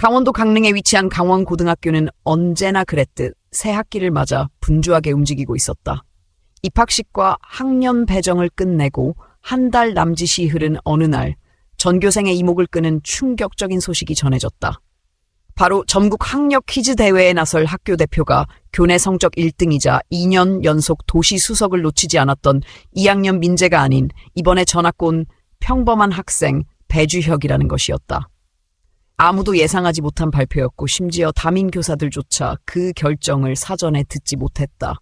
강원도 강릉에 위치한 강원고등학교는 언제나 그랬듯 새 학기를 맞아 분주하게 움직이고 있었다. 입학식과 학년 배정을 끝내고 한 달 남짓이 흐른 어느 날 전교생의 이목을 끄는 충격적인 소식이 전해졌다. 바로 전국 학력 퀴즈 대회에 나설 학교 대표가 교내 성적 1등이자 2년 연속 도시 수석을 놓치지 않았던 2학년 민재가 아닌 이번에 전학 온 평범한 학생 배주혁이라는 것이었다. 아무도 예상하지 못한 발표였고 심지어 담임 교사들조차 그 결정을 사전에 듣지 못했다.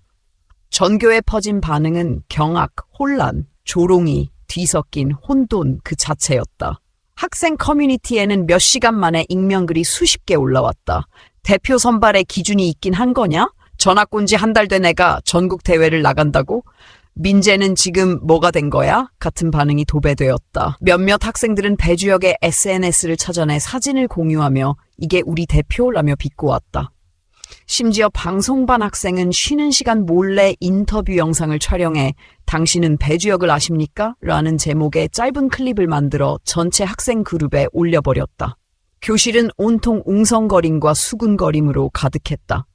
전교에 퍼진 반응은 경악, 혼란, 조롱이 뒤섞인 혼돈 그 자체였다. 학생 커뮤니티에는 몇 시간 만에 익명글이 수십 개 올라왔다. 대표 선발의 기준이 있긴 한 거냐? 전학 온 지 한 달 된 애가 전국 대회를 나간다고? 민재는 지금 뭐가 된 거야? 같은 반응이 도배되었다. 몇몇 학생들은 배주혁의 SNS를 찾아내 사진을 공유하며 이게 우리 대표라며 비꼬았다. 심지어 방송반 학생은 쉬는 시간 몰래 인터뷰 영상을 촬영해 당신은 배주혁을 아십니까? 라는 제목의 짧은 클립을 만들어 전체 학생 그룹에 올려버렸다. 교실은 온통 웅성거림과 수군거림으로 가득했다.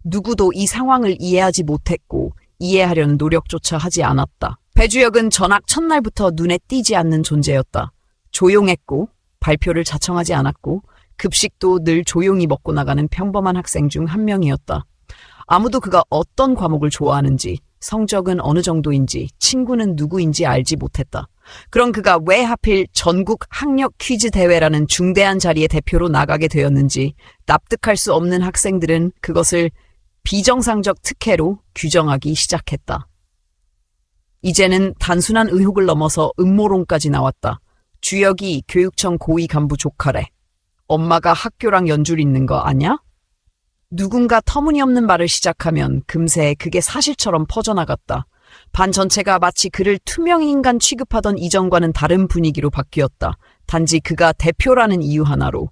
누구도 이 상황을 이해하지 못했고 이해하려는 노력조차 하지 않았다. 배주혁은 전학 첫날부터 눈에 띄지 않는 존재였다. 조용했고 발표를 자청하지 않았고 급식도 늘 조용히 먹고 나가는 평범한 학생 중 한 명이었다. 아무도 그가 어떤 과목을 좋아하는지, 성적은 어느 정도인지, 친구는 누구인지 알지 못했다. 그럼 그가 왜 하필 전국 학력 퀴즈 대회라는 중대한 자리에 대표로 나가게 되었는지 납득할 수 없는 학생들은 그것을 비정상적 특혜로 규정하기 시작했다. 이제는 단순한 의혹을 넘어서 음모론까지 나왔다. 주혁이 교육청 고위 간부 조카래. 엄마가 학교랑 연줄 있는 거 아냐? 누군가 터무니없는 말을 시작하면 금세 그게 사실처럼 퍼져나갔다. 반 전체가 마치 그를 투명인간 취급하던 이전과는 다른 분위기로 바뀌었다. 단지 그가 대표라는 이유 하나로.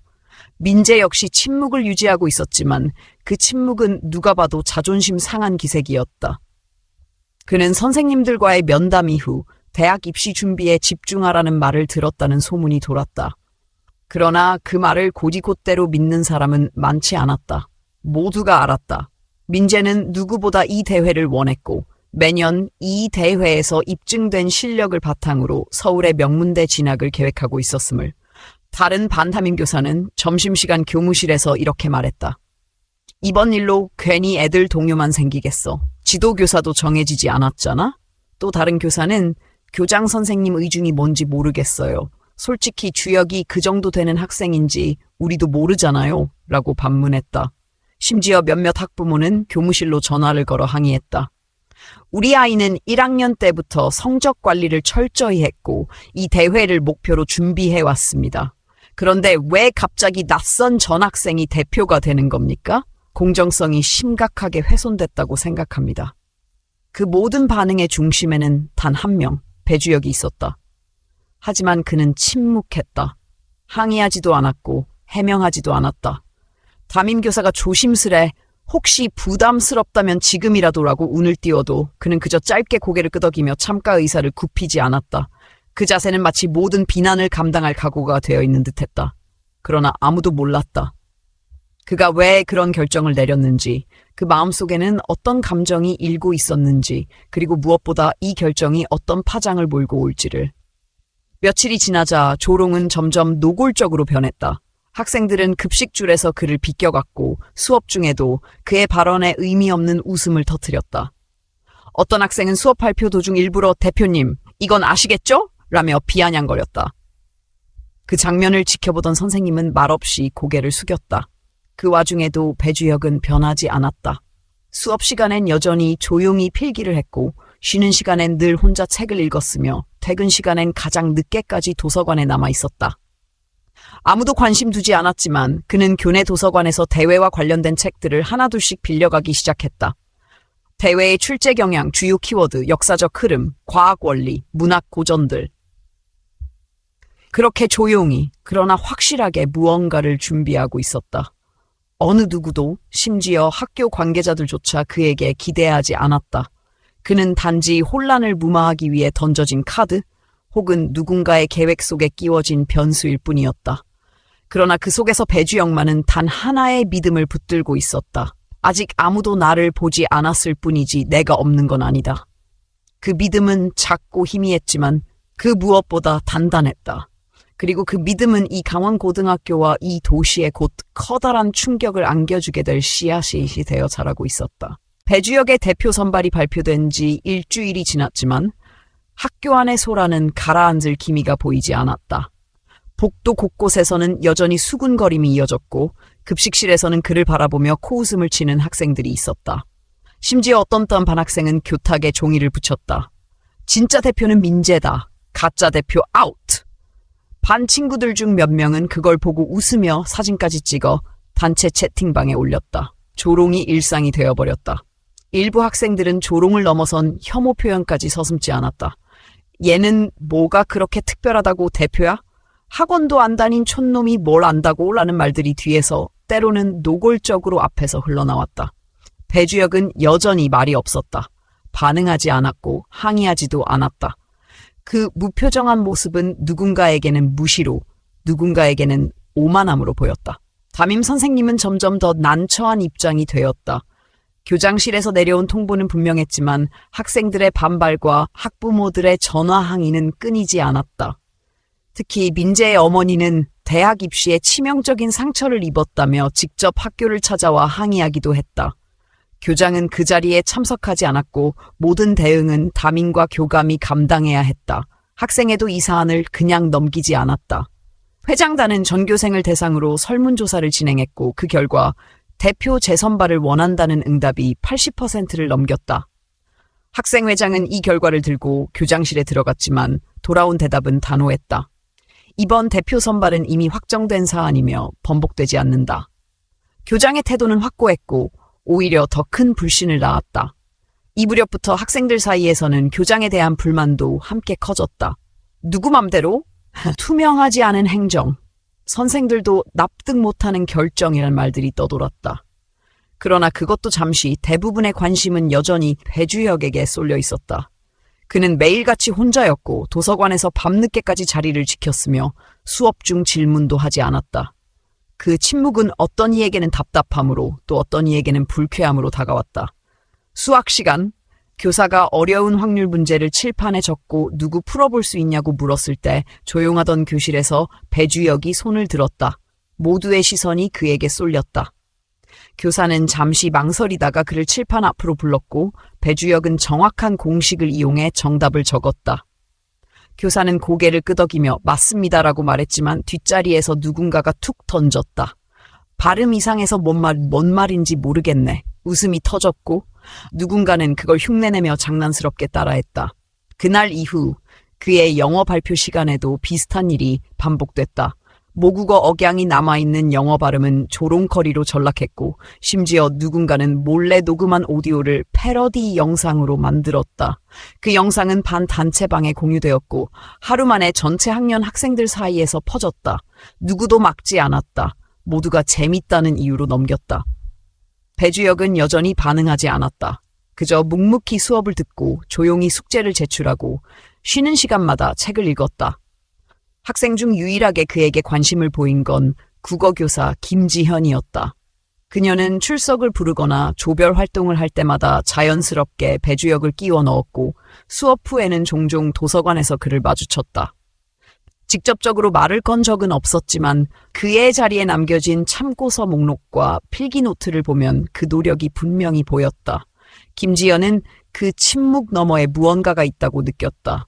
민재 역시 침묵을 유지하고 있었지만 그 침묵은 누가 봐도 자존심 상한 기색이었다. 그는 선생님들과의 면담 이후 대학 입시 준비에 집중하라는 말을 들었다는 소문이 돌았다. 그러나 그 말을 곧이곧대로 믿는 사람은 많지 않았다. 모두가 알았다. 민재는 누구보다 이 대회를 원했고 매년 이 대회에서 입증된 실력을 바탕으로 서울의 명문대 진학을 계획하고 있었음을. 다른 반담임 교사는 점심시간 교무실에서 이렇게 말했다. 이번 일로 괜히 애들 동요만 생기겠어. 지도교사도 정해지지 않았잖아? 또 다른 교사는 교장 선생님 의중이 뭔지 모르겠어요. 솔직히 주혁이 그 정도 되는 학생인지 우리도 모르잖아요. 라고 반문했다. 심지어 몇몇 학부모는 교무실로 전화를 걸어 항의했다. 우리 아이는 1학년 때부터 성적 관리를 철저히 했고 이 대회를 목표로 준비해 왔습니다. 그런데 왜 갑자기 낯선 전학생이 대표가 되는 겁니까? 공정성이 심각하게 훼손됐다고 생각합니다. 그 모든 반응의 중심에는 단 한 명, 배주혁이 있었다. 하지만 그는 침묵했다. 항의하지도 않았고 해명하지도 않았다. 담임교사가 조심스레 혹시 부담스럽다면 지금이라도라고 운을 띄워도 그는 그저 짧게 고개를 끄덕이며 참가 의사를 굽히지 않았다. 그 자세는 마치 모든 비난을 감당할 각오가 되어 있는 듯했다. 그러나 아무도 몰랐다. 그가 왜 그런 결정을 내렸는지, 그 마음속에는 어떤 감정이 일고 있었는지, 그리고 무엇보다 이 결정이 어떤 파장을 몰고 올지를. 며칠이 지나자 조롱은 점점 노골적으로 변했다. 학생들은 급식줄에서 그를 비껴갔고 수업 중에도 그의 발언에 의미 없는 웃음을 터뜨렸다. 어떤 학생은 수업 발표 도중 일부러 대표님, 이건 아시겠죠? 라며 비아냥거렸다. 그 장면을 지켜보던 선생님은 말없이 고개를 숙였다. 그 와중에도 배주혁은 변하지 않았다. 수업 시간엔 여전히 조용히 필기를 했고 쉬는 시간엔 늘 혼자 책을 읽었으며 퇴근 시간엔 가장 늦게까지 도서관에 남아 있었다. 아무도 관심 두지 않았지만 그는 교내 도서관에서 대회와 관련된 책들을 하나둘씩 빌려가기 시작했다. 대회의 출제 경향, 주요 키워드, 역사적 흐름, 과학 원리, 문학 고전들. 그렇게 조용히 그러나 확실하게 무언가를 준비하고 있었다. 어느 누구도 심지어 학교 관계자들조차 그에게 기대하지 않았다. 그는 단지 혼란을 무마하기 위해 던져진 카드 혹은 누군가의 계획 속에 끼워진 변수일 뿐이었다. 그러나 그 속에서 배주영만은 단 하나의 믿음을 붙들고 있었다. 아직 아무도 나를 보지 않았을 뿐이지 내가 없는 건 아니다. 그 믿음은 작고 희미했지만 그 무엇보다 단단했다. 그리고 그 믿음은 이 강원고등학교와 이 도시에 곧 커다란 충격을 안겨주게 될 씨앗이 되어 자라고 있었다. 배주역의 대표 선발이 발표된 지 일주일이 지났지만 학교 안의 소라는 가라앉을 기미가 보이지 않았다. 복도 곳곳에서는 여전히 수군거림이 이어졌고 급식실에서는 그를 바라보며 코웃음을 치는 학생들이 있었다. 심지어 어떤 반학생은 교탁에 종이를 붙였다. 진짜 대표는 민재다. 가짜 대표 아웃! 반 친구들 중 몇 명은 그걸 보고 웃으며 사진까지 찍어 단체 채팅방에 올렸다. 조롱이 일상이 되어버렸다. 일부 학생들은 조롱을 넘어선 혐오 표현까지 서슴지 않았다. 얘는 뭐가 그렇게 특별하다고 대표야? 학원도 안 다닌 촌놈이 뭘 안다고? 라는 말들이 뒤에서 때로는 노골적으로 앞에서 흘러나왔다. 배주혁은 여전히 말이 없었다. 반응하지 않았고 항의하지도 않았다. 그 무표정한 모습은 누군가에게는 무시로, 누군가에게는 오만함으로 보였다. 담임 선생님은 점점 더 난처한 입장이 되었다. 교장실에서 내려온 통보는 분명했지만 학생들의 반발과 학부모들의 전화 항의는 끊이지 않았다. 특히 민재의 어머니는 대학 입시에 치명적인 상처를 입었다며 직접 학교를 찾아와 항의하기도 했다. 교장은 그 자리에 참석하지 않았고 모든 대응은 담임과 교감이 감당해야 했다. 학생회도 이 사안을 그냥 넘기지 않았다. 회장단은 전교생을 대상으로 설문조사를 진행했고 그 결과 대표 재선발을 원한다는 응답이 80%를 넘겼다. 학생회장은 이 결과를 들고 교장실에 들어갔지만 돌아온 대답은 단호했다. 이번 대표 선발은 이미 확정된 사안이며 번복되지 않는다. 교장의 태도는 확고했고 오히려 더 큰 불신을 낳았다. 이 무렵부터 학생들 사이에서는 교장에 대한 불만도 함께 커졌다. 누구 맘대로? 투명하지 않은 행정. 선생들도 납득 못하는 결정이란 말들이 떠돌았다. 그러나 그것도 잠시 대부분의 관심은 여전히 배주혁에게 쏠려 있었다. 그는 매일같이 혼자였고 도서관에서 밤늦게까지 자리를 지켰으며 수업 중 질문도 하지 않았다. 그 침묵은 어떤 이에게는 답답함으로 또 어떤 이에게는 불쾌함으로 다가왔다. 수학 시간, 교사가 어려운 확률 문제를 칠판에 적고 누구 풀어볼 수 있냐고 물었을 때 조용하던 교실에서 배주혁이 손을 들었다. 모두의 시선이 그에게 쏠렸다. 교사는 잠시 망설이다가 그를 칠판 앞으로 불렀고 배주혁은 정확한 공식을 이용해 정답을 적었다. 교사는 고개를 끄덕이며 맞습니다라고 말했지만 뒷자리에서 누군가가 툭 던졌다. 발음 이상해서 뭔 말인지 모르겠네. 웃음이 터졌고 누군가는 그걸 흉내내며 장난스럽게 따라했다. 그날 이후 그의 영어 발표 시간에도 비슷한 일이 반복됐다. 모국어 억양이 남아있는 영어 발음은 조롱거리로 전락했고 심지어 누군가는 몰래 녹음한 오디오를 패러디 영상으로 만들었다. 그 영상은 반 단체방에 공유되었고 하루 만에 전체 학년 학생들 사이에서 퍼졌다. 누구도 막지 않았다. 모두가 재밌다는 이유로 넘겼다. 배주혁은 여전히 반응하지 않았다. 그저 묵묵히 수업을 듣고 조용히 숙제를 제출하고 쉬는 시간마다 책을 읽었다. 학생 중 유일하게 그에게 관심을 보인 건 국어교사 김지현이었다. 그녀는 출석을 부르거나 조별 활동을 할 때마다 자연스럽게 배주혁을 끼워 넣었고 수업 후에는 종종 도서관에서 그를 마주쳤다. 직접적으로 말을 건 적은 없었지만 그의 자리에 남겨진 참고서 목록과 필기노트를 보면 그 노력이 분명히 보였다. 김지연은 그 침묵 너머에 무언가가 있다고 느꼈다.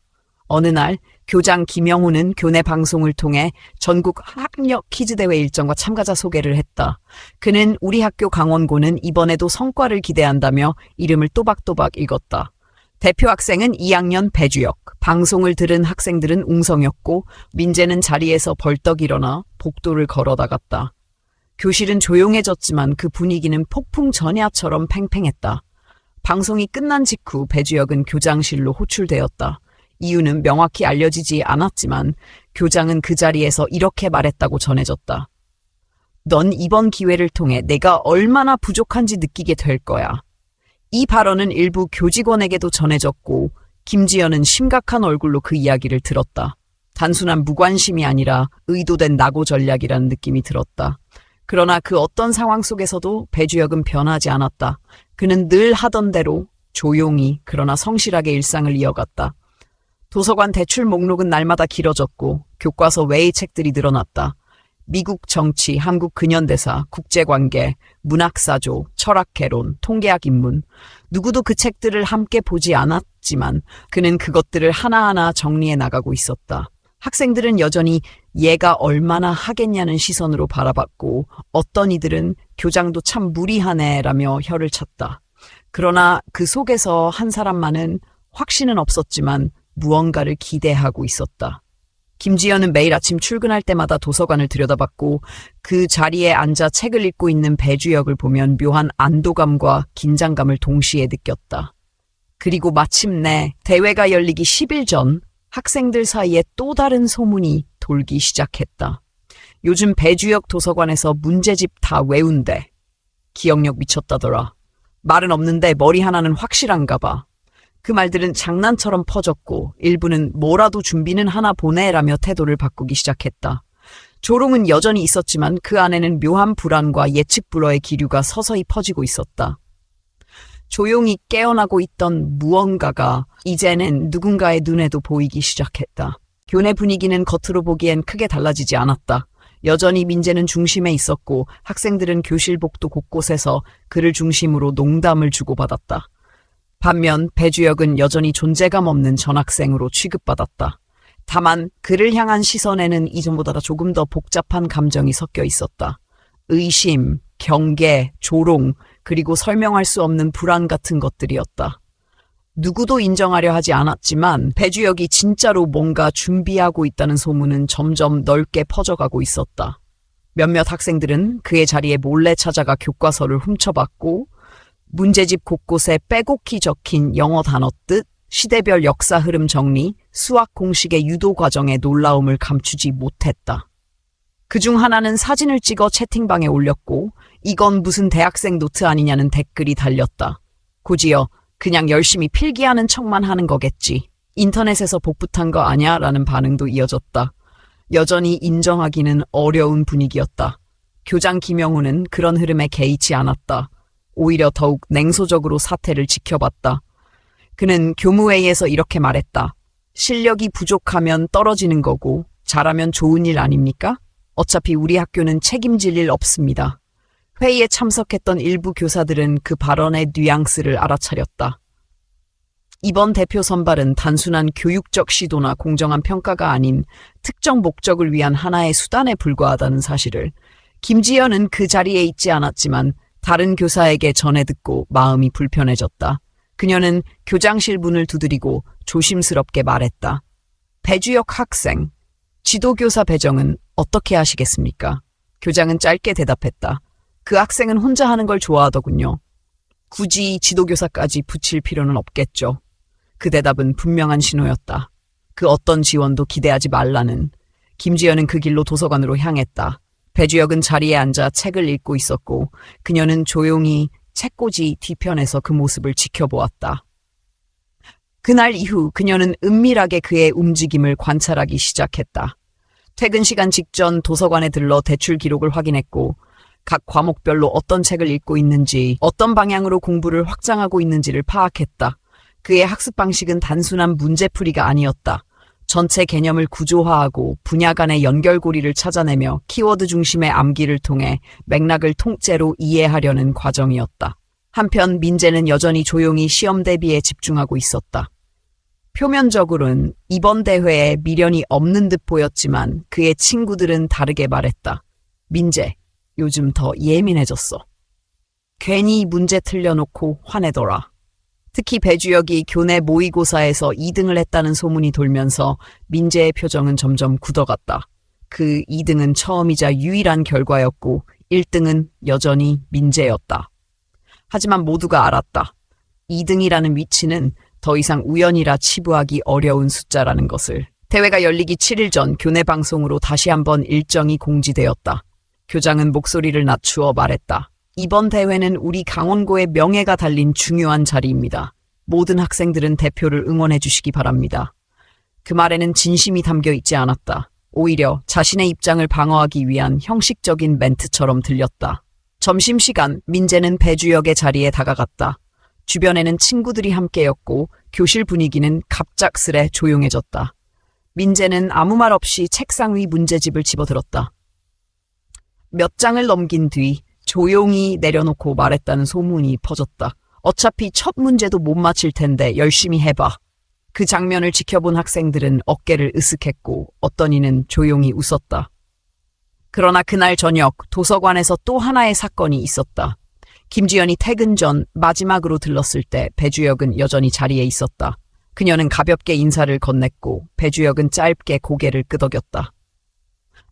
어느 날 교장 김영우는 교내 방송을 통해 전국 학력 퀴즈대회 일정과 참가자 소개를 했다. 그는 우리 학교 강원고는 이번에도 성과를 기대한다며 이름을 또박또박 읽었다. 대표 학생은 2학년 배주혁, 방송을 들은 학생들은 웅성였고 민재는 자리에서 벌떡 일어나 복도를 걸어 나갔다. 교실은 조용해졌지만 그 분위기는 폭풍 전야처럼 팽팽했다. 방송이 끝난 직후 배주혁은 교장실로 호출되었다. 이유는 명확히 알려지지 않았지만 교장은 그 자리에서 이렇게 말했다고 전해졌다. 넌 이번 기회를 통해 내가 얼마나 부족한지 느끼게 될 거야. 이 발언은 일부 교직원에게도 전해졌고 김지연은 심각한 얼굴로 그 이야기를 들었다. 단순한 무관심이 아니라 의도된 낙오 전략이라는 느낌이 들었다. 그러나 그 어떤 상황 속에서도 배주혁은 변하지 않았다. 그는 늘 하던 대로 조용히 그러나 성실하게 일상을 이어갔다. 도서관 대출 목록은 날마다 길어졌고 교과서 외의 책들이 늘어났다. 미국 정치, 한국 근현대사, 국제관계, 문학사조, 철학개론, 통계학 입문. 누구도 그 책들을 함께 보지 않았지만 그는 그것들을 하나하나 정리해 나가고 있었다. 학생들은 여전히 얘가 얼마나 하겠냐는 시선으로 바라봤고 어떤 이들은 교장도 참 무리하네라며 혀를 찼다. 그러나 그 속에서 한 사람만은 확신은 없었지만 무언가를 기대하고 있었다. 김지연은 매일 아침 출근할 때마다 도서관을 들여다봤고 그 자리에 앉아 책을 읽고 있는 배주혁을 보면 묘한 안도감과 긴장감을 동시에 느꼈다. 그리고 마침내 대회가 열리기 10일 전 학생들 사이에 또 다른 소문이 돌기 시작했다. 요즘 배주혁 도서관에서 문제집 다 외운대. 기억력 미쳤다더라. 말은 없는데 머리 하나는 확실한가 봐. 그 말들은 장난처럼 퍼졌고 일부는 뭐라도 준비는 하나 보내라며 태도를 바꾸기 시작했다. 조롱은 여전히 있었지만 그 안에는 묘한 불안과 예측 불허의 기류가 서서히 퍼지고 있었다. 조용히 깨어나고 있던 무언가가 이제는 누군가의 눈에도 보이기 시작했다. 교내 분위기는 겉으로 보기엔 크게 달라지지 않았다. 여전히 민재는 중심에 있었고 학생들은 교실 복도 곳곳에서 그를 중심으로 농담을 주고받았다. 반면 배주혁은 여전히 존재감 없는 전학생으로 취급받았다. 다만 그를 향한 시선에는 이전보다 조금 더 복잡한 감정이 섞여 있었다. 의심, 경계, 조롱, 그리고 설명할 수 없는 불안 같은 것들이었다. 누구도 인정하려 하지 않았지만 배주혁이 진짜로 뭔가 준비하고 있다는 소문은 점점 넓게 퍼져가고 있었다. 몇몇 학생들은 그의 자리에 몰래 찾아가 교과서를 훔쳐봤고 문제집 곳곳에 빼곡히 적힌 영어 단어 뜻, 시대별 역사 흐름 정리, 수학 공식의 유도 과정의 놀라움을 감추지 못했다. 그중 하나는 사진을 찍어 채팅방에 올렸고 이건 무슨 대학생 노트 아니냐는 댓글이 달렸다. 곧이어 그냥 열심히 필기하는 척만 하는 거겠지. 인터넷에서 복붙한 거 아냐? 라는 반응도 이어졌다. 여전히 인정하기는 어려운 분위기였다. 교장 김영우는 그런 흐름에 개의치 않았다. 오히려 더욱 냉소적으로 사태를 지켜봤다. 그는 교무회의에서 이렇게 말했다. 실력이 부족하면 떨어지는 거고 잘하면 좋은 일 아닙니까? 어차피 우리 학교는 책임질 일 없습니다. 회의에 참석했던 일부 교사들은 그 발언의 뉘앙스를 알아차렸다. 이번 대표 선발은 단순한 교육적 시도나 공정한 평가가 아닌 특정 목적을 위한 하나의 수단에 불과하다는 사실을 김지연은 그 자리에 있지 않았지만 다른 교사에게 전해 듣고 마음이 불편해졌다. 그녀는 교장실 문을 두드리고 조심스럽게 말했다. 배주혁 학생, 지도교사 배정은 어떻게 하시겠습니까? 교장은 짧게 대답했다. 그 학생은 혼자 하는 걸 좋아하더군요. 굳이 지도교사까지 붙일 필요는 없겠죠. 그 대답은 분명한 신호였다. 그 어떤 지원도 기대하지 말라는. 김지연은 그 길로 도서관으로 향했다. 배주혁은 자리에 앉아 책을 읽고 있었고 그녀는 조용히 책꽂이 뒤편에서 그 모습을 지켜보았다. 그날 이후 그녀는 은밀하게 그의 움직임을 관찰하기 시작했다. 퇴근 시간 직전 도서관에 들러 대출 기록을 확인했고 각 과목별로 어떤 책을 읽고 있는지, 어떤 방향으로 공부를 확장하고 있는지를 파악했다. 그의 학습 방식은 단순한 문제풀이가 아니었다. 전체 개념을 구조화하고 분야 간의 연결고리를 찾아내며 키워드 중심의 암기를 통해 맥락을 통째로 이해하려는 과정이었다. 한편 민재는 여전히 조용히 시험 대비에 집중하고 있었다. 표면적으로는 이번 대회에 미련이 없는 듯 보였지만 그의 친구들은 다르게 말했다. 민재, 요즘 더 예민해졌어. 괜히 문제 틀려놓고 화내더라. 특히 배주혁이 교내 모의고사에서 2등을 했다는 소문이 돌면서 민재의 표정은 점점 굳어갔다. 그 2등은 처음이자 유일한 결과였고 1등은 여전히 민재였다. 하지만 모두가 알았다. 2등이라는 위치는 더 이상 우연이라 치부하기 어려운 숫자라는 것을. 대회가 열리기 7일 전 교내 방송으로 다시 한번 일정이 공지되었다. 교장은 목소리를 낮추어 말했다. 이번 대회는 우리 강원고의 명예가 달린 중요한 자리입니다. 모든 학생들은 대표를 응원해 주시기 바랍니다. 그 말에는 진심이 담겨 있지 않았다. 오히려 자신의 입장을 방어하기 위한 형식적인 멘트처럼 들렸다. 점심시간, 민재는 배주역의 자리에 다가갔다. 주변에는 친구들이 함께였고 교실 분위기는 갑작스레 조용해졌다. 민재는 아무 말 없이 책상 위 문제집을 집어들었다. 몇 장을 넘긴 뒤 조용히 내려놓고 말했다는 소문이 퍼졌다. 어차피 첫 문제도 못 맞힐 텐데 열심히 해봐. 그 장면을 지켜본 학생들은 어깨를 으쓱했고 어떤 이는 조용히 웃었다. 그러나 그날 저녁 도서관에서 또 하나의 사건이 있었다. 김지연이 퇴근 전 마지막으로 들렀을 때 배주혁은 여전히 자리에 있었다. 그녀는 가볍게 인사를 건넸고 배주혁은 짧게 고개를 끄덕였다.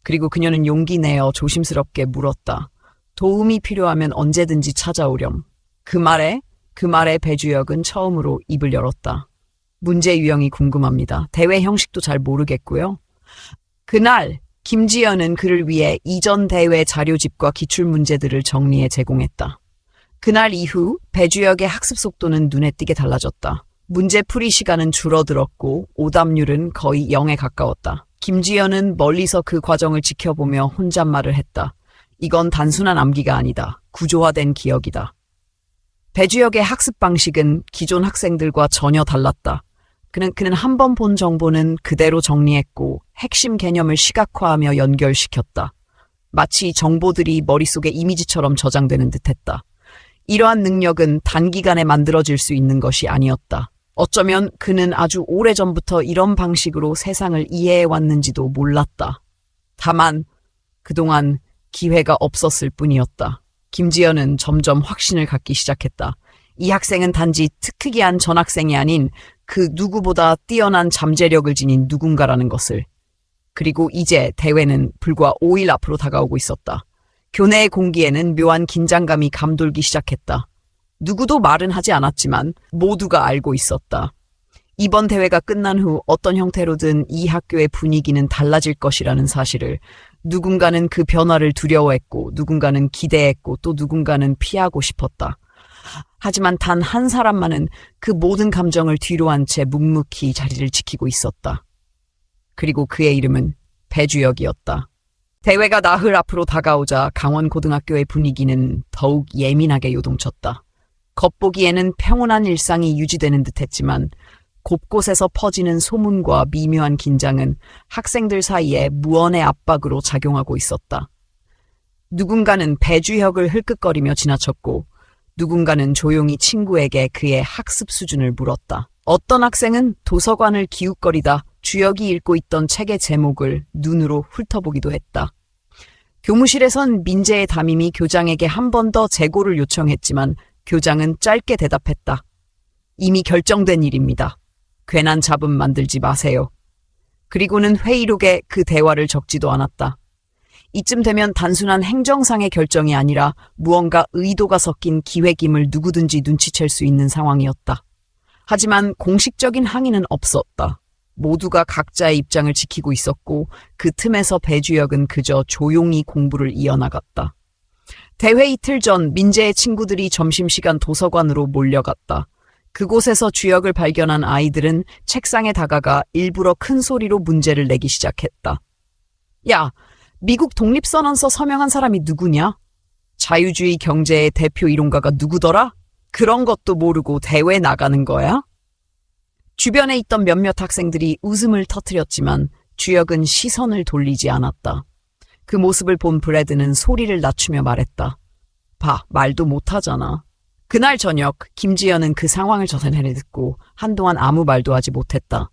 그리고 그녀는 용기 내어 조심스럽게 물었다. 도움이 필요하면 언제든지 찾아오렴. 그 말에 배주혁은 처음으로 입을 열었다. 문제 유형이 궁금합니다. 대회 형식도 잘 모르겠고요. 그날 김지연은 그를 위해 이전 대회 자료집과 기출문제들을 정리해 제공했다. 그날 이후 배주혁의 학습 속도는 눈에 띄게 달라졌다. 문제풀이 시간은 줄어들었고 오답률은 거의 0에 가까웠다. 김지연은 멀리서 그 과정을 지켜보며 혼잣말을 했다. 이건 단순한 암기가 아니다. 구조화된 기억이다. 배주혁의 학습 방식은 기존 학생들과 전혀 달랐다. 그는 한 번 본 정보는 그대로 정리했고 핵심 개념을 시각화하며 연결시켰다. 마치 정보들이 머릿속에 이미지처럼 저장되는 듯했다. 이러한 능력은 단기간에 만들어질 수 있는 것이 아니었다. 어쩌면 그는 아주 오래전부터 이런 방식으로 세상을 이해해왔는지도 몰랐다. 다만 그동안 기회가 없었을 뿐이었다. 김지연은 점점 확신을 갖기 시작했다. 이 학생은 단지 특특이한 전학생이 아닌 그 누구보다 뛰어난 잠재력을 지닌 누군가라는 것을. 그리고 이제 대회는 불과 5일 앞으로 다가오고 있었다. 교내의 공기에는 묘한 긴장감이 감돌기 시작했다. 누구도 말은 하지 않았지만 모두가 알고 있었다. 이번 대회가 끝난 후 어떤 형태로든 이 학교의 분위기는 달라질 것이라는 사실을. 누군가는 그 변화를 두려워했고 누군가는 기대했고 또 누군가는 피하고 싶었다. 하지만 단 한 사람만은 그 모든 감정을 뒤로 한 채 묵묵히 자리를 지키고 있었다. 그리고 그의 이름은 배주혁이었다. 대회가 나흘 앞으로 다가오자 강원고등학교의 분위기는 더욱 예민하게 요동쳤다. 겉보기에는 평온한 일상이 유지되는 듯했지만 곳곳에서 퍼지는 소문과 미묘한 긴장은 학생들 사이에 무언의 압박으로 작용하고 있었다. 누군가는 배주혁을 흘끗거리며 지나쳤고 누군가는 조용히 친구에게 그의 학습 수준을 물었다. 어떤 학생은 도서관을 기웃거리다 주혁이 읽고 있던 책의 제목을 눈으로 훑어보기도 했다. 교무실에선 민재의 담임이 교장에게 한 번 더 재고를 요청했지만 교장은 짧게 대답했다. 이미 결정된 일입니다. 괜한 잡음 만들지 마세요. 그리고는 회의록에 그 대화를 적지도 않았다. 이쯤 되면 단순한 행정상의 결정이 아니라 무언가 의도가 섞인 기획임을 누구든지 눈치챌 수 있는 상황이었다. 하지만 공식적인 항의는 없었다. 모두가 각자의 입장을 지키고 있었고 그 틈에서 배주혁은 그저 조용히 공부를 이어나갔다. 대회 이틀 전 민재의 친구들이 점심시간 도서관으로 몰려갔다. 그곳에서 주혁을 발견한 아이들은 책상에 다가가 일부러 큰 소리로 문제를 내기 시작했다. 야, 미국 독립선언서 서명한 사람이 누구냐? 자유주의 경제의 대표 이론가가 누구더라? 그런 것도 모르고 대회 나가는 거야? 주변에 있던 몇몇 학생들이 웃음을 터뜨렸지만 주혁은 시선을 돌리지 않았다. 그 모습을 본 브래드는 소리를 낮추며 말했다. 봐, 말도 못하잖아. 그날 저녁 김지연은 그 상황을 전해내 듣고 한동안 아무 말도 하지 못했다.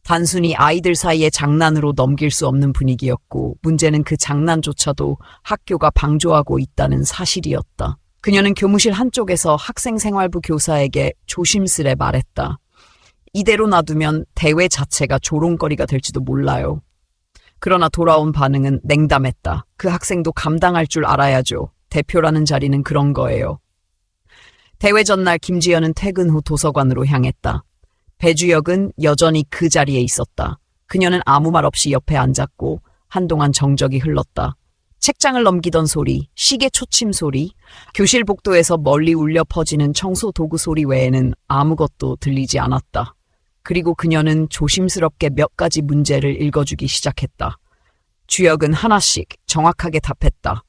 단순히 아이들 사이의 장난으로 넘길 수 없는 분위기였고 문제는 그 장난조차도 학교가 방조하고 있다는 사실이었다. 그녀는 교무실 한쪽에서 학생생활부 교사에게 조심스레 말했다. 이대로 놔두면 대회 자체가 조롱거리가 될지도 몰라요. 그러나 돌아온 반응은 냉담했다. 그 학생도 감당할 줄 알아야죠. 대표라는 자리는 그런 거예요. 대회 전날 김지연은 퇴근 후 도서관으로 향했다. 배주혁은 여전히 그 자리에 있었다. 그녀는 아무 말 없이 옆에 앉았고 한동안 정적이 흘렀다. 책장을 넘기던 소리, 시계 초침 소리, 교실 복도에서 멀리 울려 퍼지는 청소 도구 소리 외에는 아무것도 들리지 않았다. 그리고 그녀는 조심스럽게 몇 가지 문제를 읽어주기 시작했다. 주역은 하나씩 정확하게 답했다.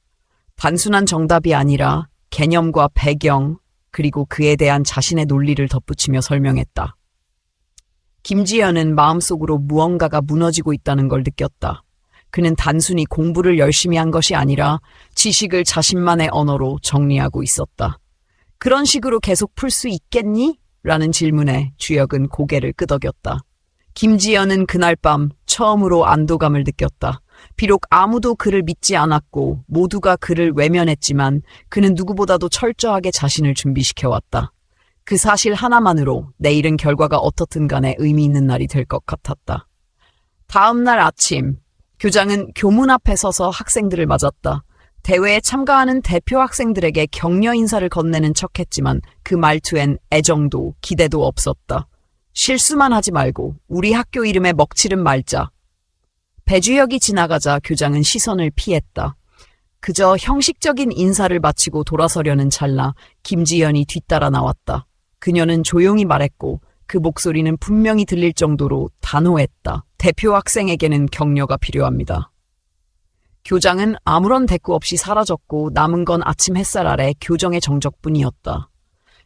단순한 정답이 아니라 개념과 배경, 그리고 그에 대한 자신의 논리를 덧붙이며 설명했다. 김지연은 마음속으로 무언가가 무너지고 있다는 걸 느꼈다. 그는 단순히 공부를 열심히 한 것이 아니라 지식을 자신만의 언어로 정리하고 있었다. 그런 식으로 계속 풀 수 있겠니? 라는 질문에 주역은 고개를 끄덕였다. 김지연은 그날 밤 처음으로 안도감을 느꼈다. 비록 아무도 그를 믿지 않았고 모두가 그를 외면했지만 그는 누구보다도 철저하게 자신을 준비시켜왔다. 그 사실 하나만으로 내일은 결과가 어떻든 간에 의미 있는 날이 될 것 같았다. 다음 날 아침, 교장은 교문 앞에 서서 학생들을 맞았다. 대회에 참가하는 대표 학생들에게 격려 인사를 건네는 척했지만 그 말투엔 애정도 기대도 없었다. 실수만 하지 말고 우리 학교 이름에 먹칠은 말자. 배주혁이 지나가자 교장은 시선을 피했다. 그저 형식적인 인사를 마치고 돌아서려는 찰나 김지연이 뒤따라 나왔다. 그녀는 조용히 말했고 그 목소리는 분명히 들릴 정도로 단호했다. 대표 학생에게는 격려가 필요합니다. 교장은 아무런 대꾸 없이 사라졌고 남은 건 아침 햇살 아래 교정의 정적뿐이었다.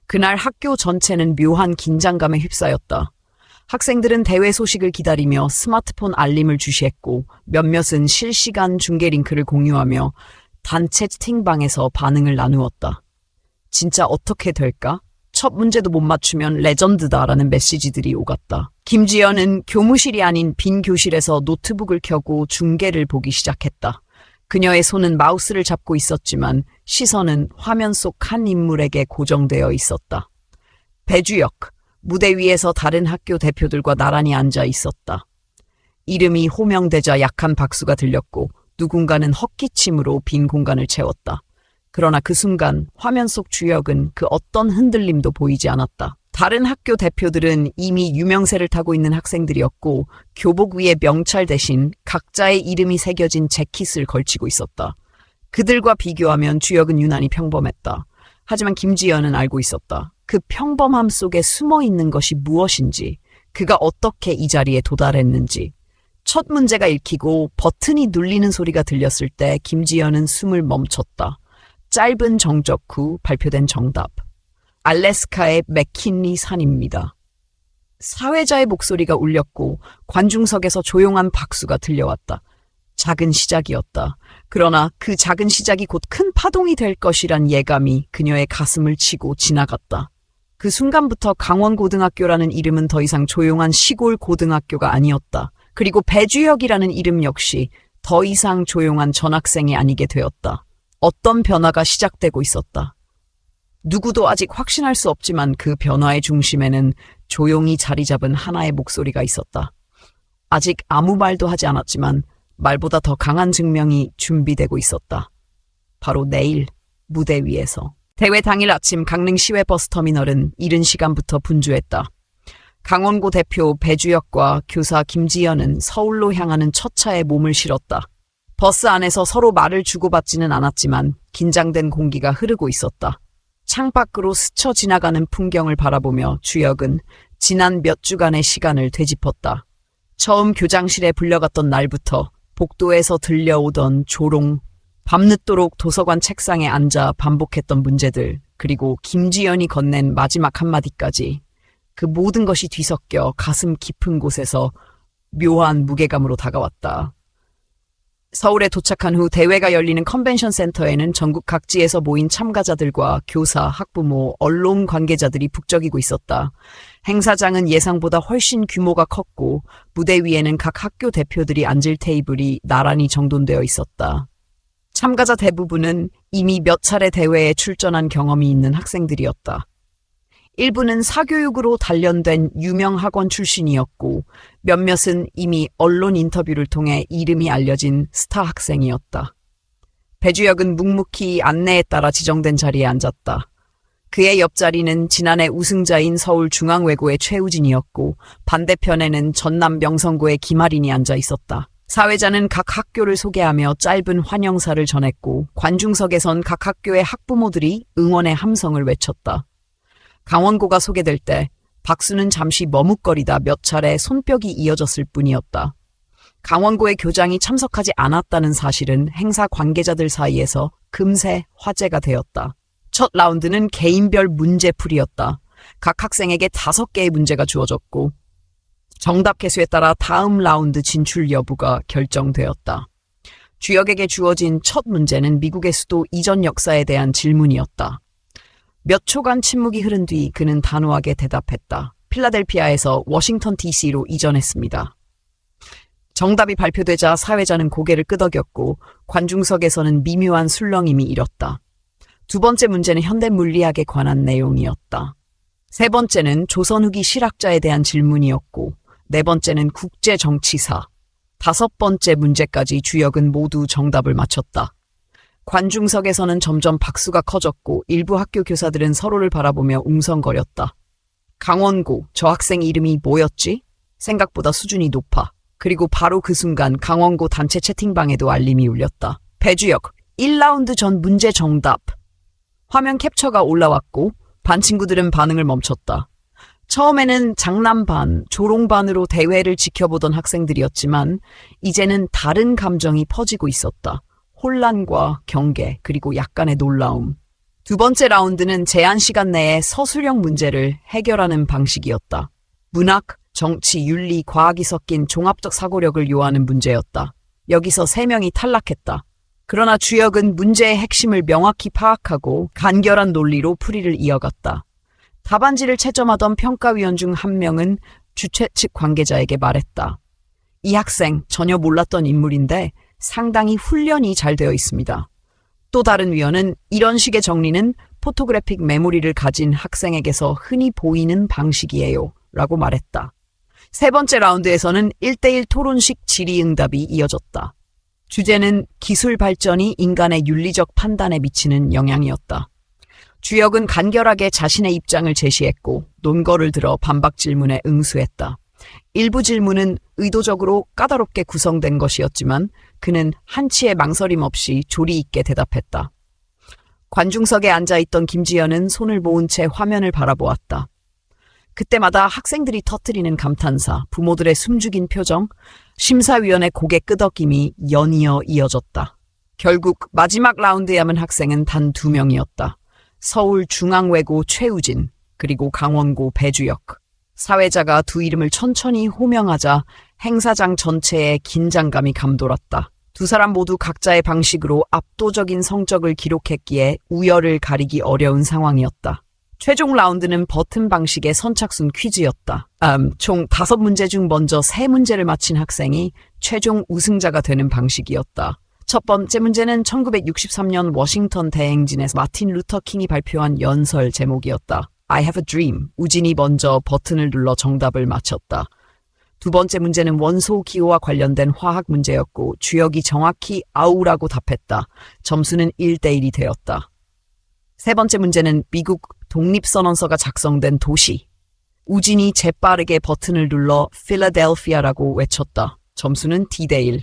그날 학교 전체는 묘한 긴장감에 휩싸였다. 학생들은 대회 소식을 기다리며 스마트폰 알림을 주시했고 몇몇은 실시간 중계 링크를 공유하며 단체 채팅방에서 반응을 나누었다. 진짜 어떻게 될까? 첫 문제도 못 맞추면 레전드다라는 메시지들이 오갔다. 김지연은 교무실이 아닌 빈 교실에서 노트북을 켜고 중계를 보기 시작했다. 그녀의 손은 마우스를 잡고 있었지만 시선은 화면 속 한 인물에게 고정되어 있었다. 배주혁, 무대 위에서 다른 학교 대표들과 나란히 앉아 있었다. 이름이 호명되자 약한 박수가 들렸고 누군가는 헛기침으로 빈 공간을 채웠다. 그러나 그 순간 화면 속 주역은 그 어떤 흔들림도 보이지 않았다. 다른 학교 대표들은 이미 유명세를 타고 있는 학생들이었고 교복 위에 명찰 대신 각자의 이름이 새겨진 재킷을 걸치고 있었다. 그들과 비교하면 주역은 유난히 평범했다. 하지만 김지연은 알고 있었다. 그 평범함 속에 숨어 있는 것이 무엇인지, 그가 어떻게 이 자리에 도달했는지. 첫 문제가 읽히고 버튼이 눌리는 소리가 들렸을 때 김지연은 숨을 멈췄다. 짧은 정적 후 발표된 정답. 알래스카의 맥킨리 산입니다. 사회자의 목소리가 울렸고 관중석에서 조용한 박수가 들려왔다. 작은 시작이었다. 그러나 그 작은 시작이 곧 큰 파동이 될 것이란 예감이 그녀의 가슴을 치고 지나갔다. 그 순간부터 강원고등학교라는 이름은 더 이상 조용한 시골 고등학교가 아니었다. 그리고 배주혁이라는 이름 역시 더 이상 조용한 전학생이 아니게 되었다. 어떤 변화가 시작되고 있었다. 누구도 아직 확신할 수 없지만 그 변화의 중심에는 조용히 자리 잡은 하나의 목소리가 있었다. 아직 아무 말도 하지 않았지만 말보다 더 강한 증명이 준비되고 있었다. 바로 내일 무대 위에서. 대회 당일 아침 강릉 시외 버스터미널은 이른 시간부터 분주했다. 강원고 대표 배주혁과 교사 김지연은 서울로 향하는 첫 차에 몸을 실었다. 버스 안에서 서로 말을 주고받지는 않았지만 긴장된 공기가 흐르고 있었다. 창밖으로 스쳐 지나가는 풍경을 바라보며 주혁은 지난 몇 주간의 시간을 되짚었다. 처음 교장실에 불려갔던 날부터 복도에서 들려오던 조롱, 밤늦도록 도서관 책상에 앉아 반복했던 문제들, 그리고 김지연이 건넨 마지막 한마디까지. 그 모든 것이 뒤섞여 가슴 깊은 곳에서 묘한 무게감으로 다가왔다. 서울에 도착한 후 대회가 열리는 컨벤션 센터에는 전국 각지에서 모인 참가자들과 교사, 학부모, 언론 관계자들이 북적이고 있었다. 행사장은 예상보다 훨씬 규모가 컸고 무대 위에는 각 학교 대표들이 앉을 테이블이 나란히 정돈되어 있었다. 참가자 대부분은 이미 몇 차례 대회에 출전한 경험이 있는 학생들이었다. 일부는 사교육으로 단련된 유명 학원 출신이었고 몇몇은 이미 언론 인터뷰를 통해 이름이 알려진 스타 학생이었다. 배주혁은 묵묵히 안내에 따라 지정된 자리에 앉았다. 그의 옆자리는 지난해 우승자인 서울중앙외고의 최우진이었고 반대편에는 전남 명성고의 김아린이 앉아 있었다. 사회자는 각 학교를 소개하며 짧은 환영사를 전했고 관중석에선 각 학교의 학부모들이 응원의 함성을 외쳤다. 강원고가 소개될 때 박수는 잠시 머뭇거리다 몇 차례 손뼉이 이어졌을 뿐이었다. 강원고의 교장이 참석하지 않았다는 사실은 행사 관계자들 사이에서 금세 화제가 되었다. 첫 라운드는 개인별 문제풀이였다. 각 학생에게 5개의 문제가 주어졌고 정답 개수에 따라 다음 라운드 진출 여부가 결정되었다. 주역에게 주어진 첫 문제는 미국의 수도 이전 역사에 대한 질문이었다. 몇 초간 침묵이 흐른 뒤 그는 단호하게 대답했다. 필라델피아에서 워싱턴 DC로 이전했습니다. 정답이 발표되자 사회자는 고개를 끄덕였고 관중석에서는 미묘한 술렁임이 일었다. 두 번째 문제는 현대 물리학에 관한 내용이었다. 세 번째는 조선 후기 실학자에 대한 질문이었고 네 번째는 국제 정치사, 5번째 문제까지 주역은 모두 정답을 맞췄다. 관중석에서는 점점 박수가 커졌고 일부 학교 교사들은 서로를 바라보며 웅성거렸다. 강원고, 저 학생 이름이 뭐였지? 생각보다 수준이 높아. 그리고 바로 그 순간 강원고 단체 채팅방에도 알림이 울렸다. 배주역, 1라운드 전 문제 정답. 화면 캡처가 올라왔고 반 친구들은 반응을 멈췄다. 처음에는 장난반, 조롱반으로 대회를 지켜보던 학생들이었지만 이제는 다른 감정이 퍼지고 있었다. 혼란과 경계, 그리고 약간의 놀라움. 두 번째 라운드는 제한 시간 내에 서술형 문제를 해결하는 방식이었다. 문학, 정치, 윤리, 과학이 섞인 종합적 사고력을 요하는 문제였다. 여기서 3명이 탈락했다. 그러나 주역은 문제의 핵심을 명확히 파악하고 간결한 논리로 풀이를 이어갔다. 답안지를 채점하던 평가위원 중 한 명은 주최 측 관계자에게 말했다. 이 학생 전혀 몰랐던 인물인데 상당히 훈련이 잘 되어 있습니다. 또 다른 위원은 이런 식의 정리는 포토그래픽 메모리를 가진 학생에게서 흔히 보이는 방식이에요. 라고 말했다. 세 번째 라운드에서는 1대1 토론식 질의응답이 이어졌다. 주제는 기술 발전이 인간의 윤리적 판단에 미치는 영향이었다. 주역은 간결하게 자신의 입장을 제시했고 논거를 들어 반박 질문에 응수했다. 일부 질문은 의도적으로 까다롭게 구성된 것이었지만 그는 한치의 망설임 없이 조리 있게 대답했다. 관중석에 앉아있던 김지연은 손을 모은 채 화면을 바라보았다. 그때마다 학생들이 터뜨리는 감탄사, 부모들의 숨죽인 표정, 심사위원의 고개 끄덕임이 연이어 이어졌다. 결국 마지막 라운드에 남은 학생은 단 2명이었다. 서울중앙외고 최우진, 그리고 강원고 배주역. 사회자가 두 이름을 천천히 호명하자 행사장 전체에 긴장감이 감돌았다. 두 사람 모두 각자의 방식으로 압도적인 성적을 기록했기에 우열을 가리기 어려운 상황이었다. 최종 라운드는 버튼 방식의 선착순 퀴즈였다. 총 5문제 중 먼저 3문제를 맞힌 학생이 최종 우승자가 되는 방식이었다. 첫 번째 문제는 1963년 워싱턴 대행진에서 마틴 루터 킹이 발표한 연설 제목이었다. I have a dream. 우진이 먼저 버튼을 눌러 정답을 맞췄다. 두 번째 문제는 원소 기호와 관련된 화학 문제였고 주역이 정확히 아우라고 답했다. 점수는 1대1이 되었다. 세 번째 문제는 미국 독립선언서가 작성된 도시. 우진이 재빠르게 버튼을 눌러 필라델피아라고 외쳤다. 점수는 D대1.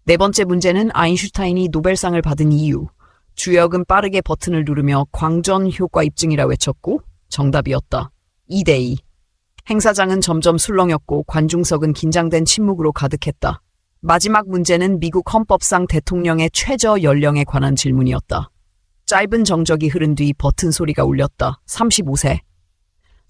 네 번째 문제는 아인슈타인이 노벨상을 받은 이유. 주역은 빠르게 버튼을 누르며 광전 효과 입증이라 외쳤고 정답이었다. 2대2. 행사장은 점점 술렁였고 관중석은 긴장된 침묵으로 가득했다. 마지막 문제는 미국 헌법상 대통령의 최저 연령에 관한 질문이었다. 짧은 정적이 흐른 뒤 버튼 소리가 울렸다. 35세.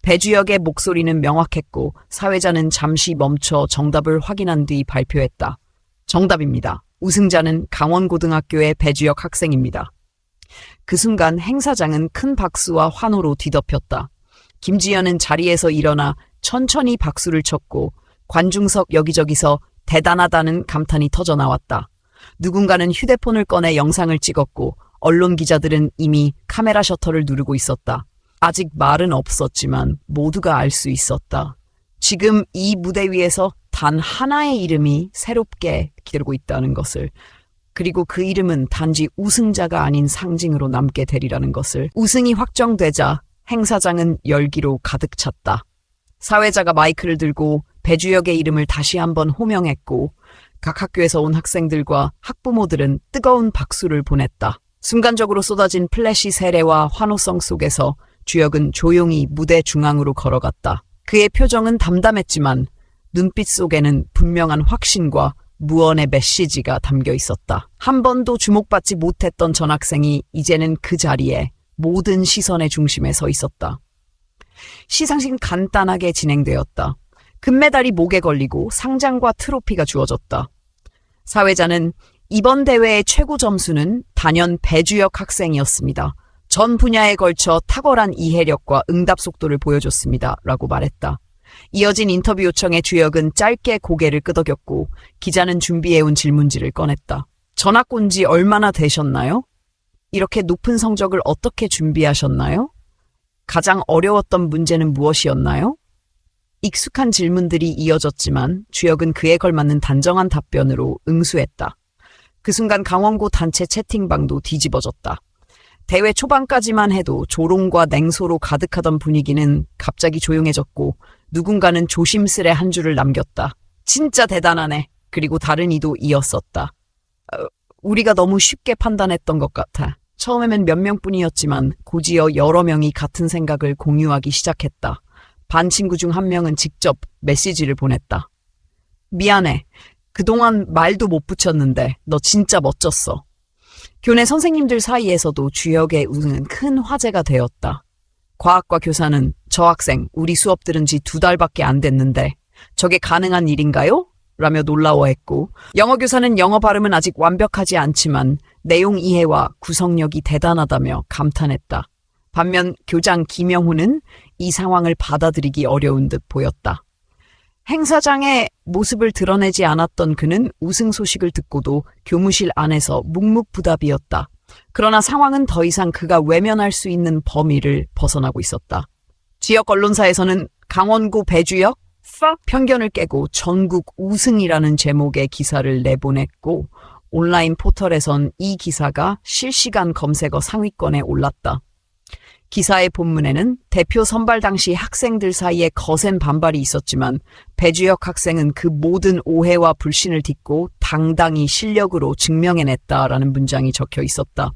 배주역의 목소리는 명확했고 사회자는 잠시 멈춰 정답을 확인한 뒤 발표했다. 정답입니다. 우승자는 강원고등학교의 배주역 학생입니다. 그 순간 행사장은 큰 박수와 환호로 뒤덮였다. 김지연은 자리에서 일어나 천천히 박수를 쳤고 관중석 여기저기서 대단하다는 감탄이 터져나왔다. 누군가는 휴대폰을 꺼내 영상을 찍었고 언론 기자들은 이미 카메라 셔터를 누르고 있었다. 아직 말은 없었지만 모두가 알 수 있었다. 지금 이 무대 위에서 단 하나의 이름이 새롭게 기다리고 있다는 것을, 그리고 그 이름은 단지 우승자가 아닌 상징으로 남게 되리라는 것을. 우승이 확정되자 행사장은 열기로 가득 찼다. 사회자가 마이크를 들고 배주역의 이름을 다시 한번 호명했고 각 학교에서 온 학생들과 학부모들은 뜨거운 박수를 보냈다. 순간적으로 쏟아진 플래시 세례와 환호성 속에서 주혁은 조용히 무대 중앙으로 걸어갔다. 그의 표정은 담담했지만 눈빛 속에는 분명한 확신과 무언의 메시지가 담겨 있었다. 한 번도 주목받지 못했던 전학생이 이제는 그 자리에 모든 시선의 중심에 서 있었다. 시상식은 간단하게 진행되었다. 금메달이 목에 걸리고 상장과 트로피가 주어졌다. 사회자는 이번 대회의 최고 점수는 단연 배주혁 학생이었습니다. 전 분야에 걸쳐 탁월한 이해력과 응답 속도를 보여줬습니다. 라고 말했다. 이어진 인터뷰 요청에 주혁은 짧게 고개를 끄덕였고 기자는 준비해온 질문지를 꺼냈다. 전학 온 지 얼마나 되셨나요? 이렇게 높은 성적을 어떻게 준비하셨나요? 가장 어려웠던 문제는 무엇이었나요? 익숙한 질문들이 이어졌지만 주혁은 그에 걸맞는 단정한 답변으로 응수했다. 그 순간 강원고 단체 채팅방도 뒤집어졌다. 대회 초반까지만 해도 조롱과 냉소로 가득하던 분위기는 갑자기 조용해졌고 누군가는 조심스레 한 줄을 남겼다. 진짜 대단하네. 그리고 다른 이도 이었었다. 우리가 너무 쉽게 판단했던 것 같아. 처음에는 몇 명뿐이었지만 곧이어 여러 명이 같은 생각을 공유하기 시작했다. 반 친구 중 한 명은 직접 메시지를 보냈다. 미안해. 그동안 말도 못 붙였는데 너 진짜 멋졌어. 교내 선생님들 사이에서도 주혁의 우승은 큰 화제가 되었다. 과학과 교사는 저 학생 우리 수업 들은 지 2달밖에 안 됐는데 저게 가능한 일인가요? 라며 놀라워했고 영어 교사는 영어 발음은 아직 완벽하지 않지만 내용 이해와 구성력이 대단하다며 감탄했다. 반면 교장 김영호는 이 상황을 받아들이기 어려운 듯 보였다. 행사장에 모습을 드러내지 않았던 그는 우승 소식을 듣고도 교무실 안에서 묵묵부답이었다. 그러나 상황은 더 이상 그가 외면할 수 있는 범위를 벗어나고 있었다. 지역 언론사에서는 강원고 배주혁 편견을 깨고 전국 우승이라는 제목의 기사를 내보냈고 온라인 포털에선 이 기사가 실시간 검색어 상위권에 올랐다. 기사의 본문에는 대표 선발 당시 학생들 사이에 거센 반발이 있었지만 배주혁 학생은 그 모든 오해와 불신을 딛고 당당히 실력으로 증명해냈다라는 문장이 적혀 있었다.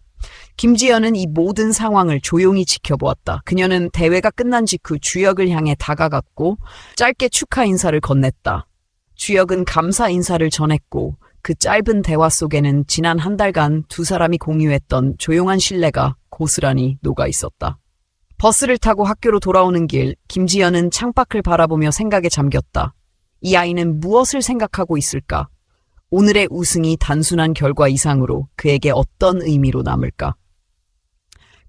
김지연은 이 모든 상황을 조용히 지켜보았다. 그녀는 대회가 끝난 직후 주혁을 향해 다가갔고 짧게 축하 인사를 건넸다. 주혁은 감사 인사를 전했고 그 짧은 대화 속에는 지난 한 달간 두 사람이 공유했던 조용한 신뢰가 고스란히 녹아 있었다. 버스를 타고 학교로 돌아오는 길, 김지연은 창밖을 바라보며 생각에 잠겼다. 이 아이는 무엇을 생각하고 있을까? 오늘의 우승이 단순한 결과 이상으로 그에게 어떤 의미로 남을까?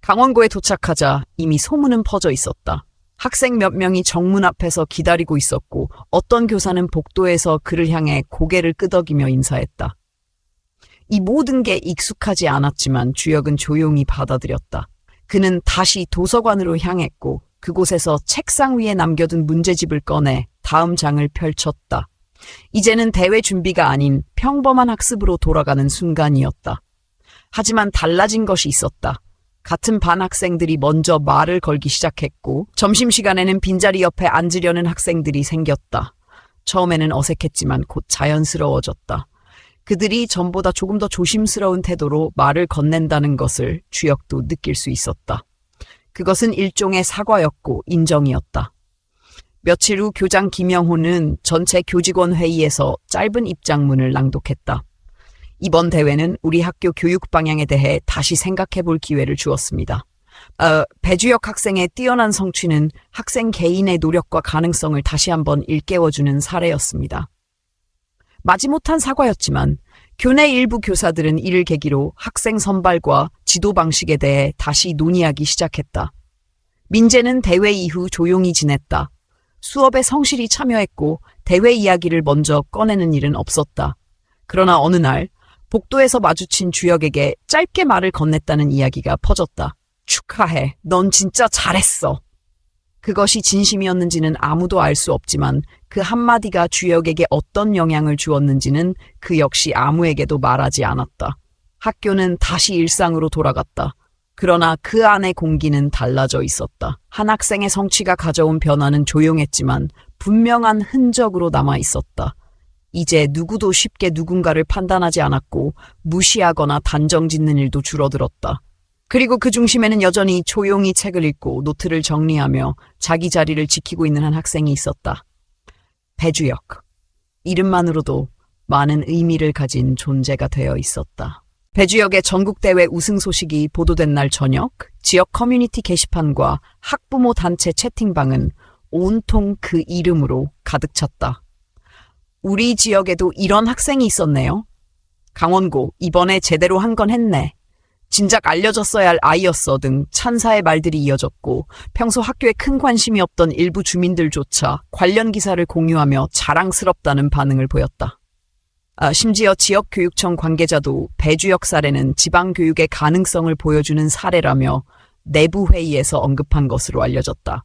강원고에 도착하자 이미 소문은 퍼져 있었다. 학생 몇 명이 정문 앞에서 기다리고 있었고 어떤 교사는 복도에서 그를 향해 고개를 끄덕이며 인사했다. 이 모든 게 익숙하지 않았지만 주혁은 조용히 받아들였다. 그는 다시 도서관으로 향했고 그곳에서 책상 위에 남겨둔 문제집을 꺼내 다음 장을 펼쳤다. 이제는 대회 준비가 아닌 평범한 학습으로 돌아가는 순간이었다. 하지만 달라진 것이 있었다. 같은 반 학생들이 먼저 말을 걸기 시작했고 점심시간에는 빈자리 옆에 앉으려는 학생들이 생겼다. 처음에는 어색했지만 곧 자연스러워졌다. 그들이 전보다 조금 더 조심스러운 태도로 말을 건넨다는 것을 주혁도 느낄 수 있었다. 그것은 일종의 사과였고 인정이었다. 며칠 후 교장 김영호는 전체 교직원 회의에서 짧은 입장문을 낭독했다. 이번 대회는 우리 학교 교육 방향에 대해 다시 생각해 볼 기회를 주었습니다. 배주혁 학생의 뛰어난 성취는 학생 개인의 노력과 가능성을 다시 한번 일깨워주는 사례였습니다. 마지못한 사과였지만 교내 일부 교사들은 이를 계기로 학생 선발과 지도 방식에 대해 다시 논의하기 시작했다. 민재는 대회 이후 조용히 지냈다. 수업에 성실히 참여했고 대회 이야기를 먼저 꺼내는 일은 없었다. 그러나 어느 날 복도에서 마주친 주혁에게 짧게 말을 건넸다는 이야기가 퍼졌다. 축하해. 넌 진짜 잘했어. 그것이 진심이었는지는 아무도 알 수 없지만 그 한마디가 주혁에게 어떤 영향을 주었는지는 그 역시 아무에게도 말하지 않았다. 학교는 다시 일상으로 돌아갔다. 그러나 그 안의 공기는 달라져 있었다. 한 학생의 성취가 가져온 변화는 조용했지만 분명한 흔적으로 남아 있었다. 이제 누구도 쉽게 누군가를 판단하지 않았고 무시하거나 단정짓는 일도 줄어들었다. 그리고 그 중심에는 여전히 조용히 책을 읽고 노트를 정리하며 자기 자리를 지키고 있는 한 학생이 있었다. 배주혁. 이름만으로도 많은 의미를 가진 존재가 되어 있었다. 배주혁의 전국대회 우승 소식이 보도된 날 저녁, 지역 커뮤니티 게시판과 학부모 단체 채팅방은 온통 그 이름으로 가득 찼다. 우리 지역에도 이런 학생이 있었네요. 강원고 이번에 제대로 한 건 했네. 진작 알려졌어야 할 아이였어 등 찬사의 말들이 이어졌고 평소 학교에 큰 관심이 없던 일부 주민들조차 관련 기사를 공유하며 자랑스럽다는 반응을 보였다. 심지어 지역교육청 관계자도 배주혁 사례는 지방교육의 가능성을 보여주는 사례라며 내부 회의에서 언급한 것으로 알려졌다.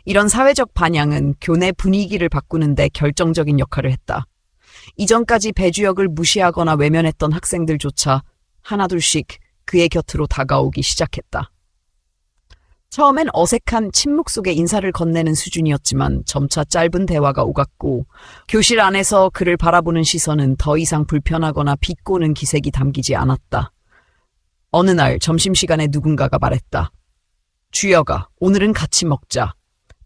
이런 사회적 반향은 교내 분위기를 바꾸는 데 결정적인 역할을 했다. 이전까지 배주혁을 무시하거나 외면했던 학생들조차 하나둘씩 그의 곁으로 다가오기 시작했다. 처음엔 어색한 침묵 속에 인사를 건네는 수준이었지만 점차 짧은 대화가 오갔고 교실 안에서 그를 바라보는 시선은 더 이상 불편하거나 비꼬는 기색이 담기지 않았다. 어느 날 점심시간에 누군가가 말했다. 주혁아, 오늘은 같이 먹자.